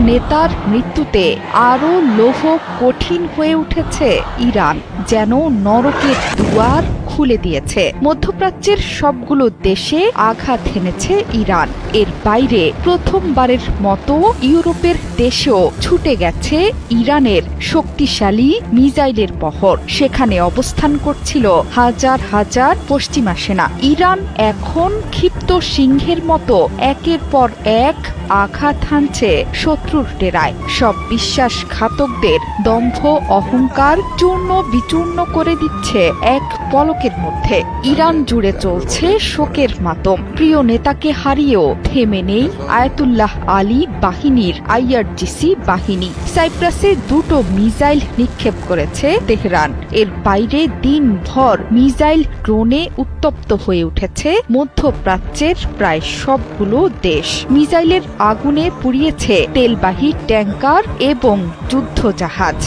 নেতার মৃত্যুতে আরও লৌহ কঠিন হয়ে উঠেছে ইরান, যেন নরকের দুয়ার খুলে দিয়েছে। মধ্যপ্রাচ্যের সবগুলো দেশে আঘাত হেনেছে ইরান। এর বাইরে প্রথমবারের মতো ইউরোপের দেশেও ছুটে গেছে ইরানের শক্তিশালী মিসাইলের বহর। সেখানে অবস্থান করছিল হাজার হাজার পশ্চিমা সেনা। ইরান এখন ক্ষিপ্ত সিংহের মতো একের পর এক আঘাত হানছে শত্রুর ডেরায়। সব বিশ্বাসঘাতকদের দম্ভ অহংকার চূর্ণ বিচূর্ণ করে দিচ্ছে এক পলকের মধ্যে। ইরান জুড়ে চলছে শোকের মাতম। প্রিয় নেতাকে হারিয়েও থেমে নেই আয়াতুল্লাহ আলী বাহিনীর আইআরজিসি বাহিনী। সাইপ্রাসে 2টো মিসাইল নিক্ষেপ করেছে তেহরান। এর বাইরে দিনভর মিসাইল ড্রোনে উত্তপ্ত হয়ে উঠেছে মধ্যপ্রাচ্যের প্রায় সবগুলো দেশ। মিসাইলের আগুনে পুড়িয়েছে তেলবাহী ট্যাঙ্কার এবং যুদ্ধজাহাজ।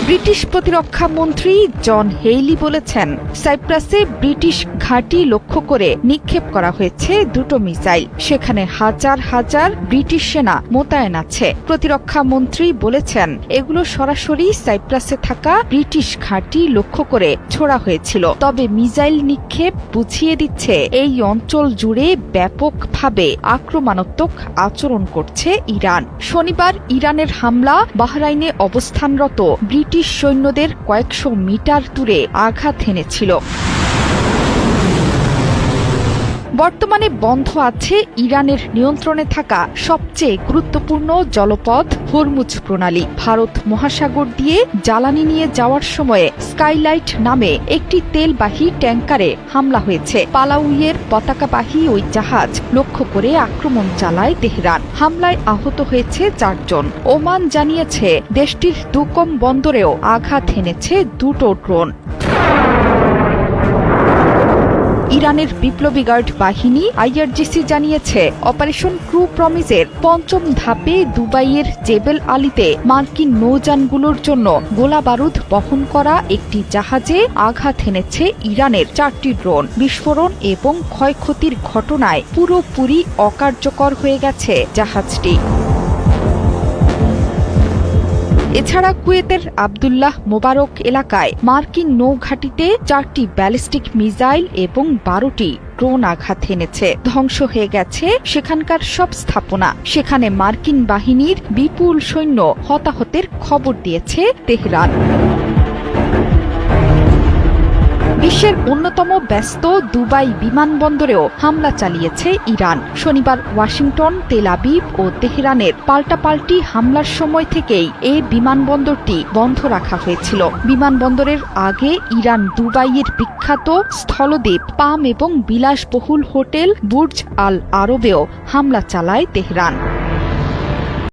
ব্রিটিশ প্রতিরক্ষা মন্ত্রী জন হেইলি বলেছেন, সাইপ্রাসে ব্রিটিশ ঘাঁটি লক্ষ্য করে নিক্ষেপ করা হয়েছে 2টো মিসাইল। সেখানে হাজার হাজার ব্রিটিশ সেনা মোতায়েন আছে। প্রতিরক্ষা মন্ত্রী বলেছেন, এগুলো সরাসরি সাইপ্রাসে থাকা ব্রিটিশ ঘাঁটি লক্ষ্য করে ছোড়া হয়েছিল। তবে মিসাইল নিক্ষেপ বুঝিয়ে দিচ্ছে এই অঞ্চল জুড়ে ব্যাপকভাবে আক্রমণাত্মক আচরণ করছে ইরান। শনিবার ইরানের হামলা বাহরাইনে অবস্থানরত ব্রিটিশ সৈন্যদের কয়েকশো মিটার দূরে আঘাত হেনেছিল। বর্তমানে বন্ধ আছে ইরানের নিয়ন্ত্রণে থাকা সবচেয়ে গুরুত্বপূর্ণ জলপথ হরমুজ প্রণালী। ভারত মহাসাগর দিয়ে জ্বালানি নিয়ে যাওয়ার সময়ে স্কাইলাইট নামে একটি তেলবাহী ট্যাঙ্কারে হামলা হয়েছে। পালাউইয়ের পতাকাবাহী ওই জাহাজ লক্ষ্য করে আক্রমণ চালায় তেহরান। হামলায় আহত হয়েছে 4 জন। ওমান জানিয়েছে দেশটির দুকম বন্দরেও আঘাত হেনেছে 2টো ড্রোন। ইরানের বিপ্লবী গার্ড বাহিনী আইআরজিসি জানিয়েছে, অপারেশন ট্রু প্রমিসের 5ম ধাপে দুবাইয়ের জেবেল আলীতে মার্কিন নৌযানগুলোর জন্য গোলাবারুদ বহন করা একটি জাহাজে আঘাত হেনেছে ইরানের 4টি ড্রোন। বিস্ফোরণ এবং ক্ষয়ক্ষতির ঘটনায় পুরোপুরি অকার্যকর হয়ে গেছে জাহাজটি। এছাড়া কুয়েতের আবদুল্লাহ মোবারক এলাকায় মার্কিন নৌঘাঁটিতে 4টি ব্যালিস্টিক মিসাইল এবং 12টি ড্রোন আঘাত হেনেছে। ধ্বংস হয়ে গেছে সেখানকার সব স্থাপনা। সেখানে মার্কিন বাহিনীর বিপুল সৈন্য হতাহতের খবর দিয়েছে তেহরান। বিশ্বের অন্যতম ব্যস্ত দুবাই বিমানবন্দরেও হামলা চালিয়েছে ইরান। শনিবার ওয়াশিংটন, তেল আবিব ও তেহরানের পাল্টাপাল্টি হামলার সময় থেকেই এই বিমানবন্দরটি বন্ধ রাখা হয়েছিল। বিমানবন্দরের আগে ইরান দুবাইয়ের বিখ্যাত স্থলদ্বীপ পাম এবং বিলাসবহুল হোটেল বুর্জ আল আরবেও হামলা চালায় তেহরান।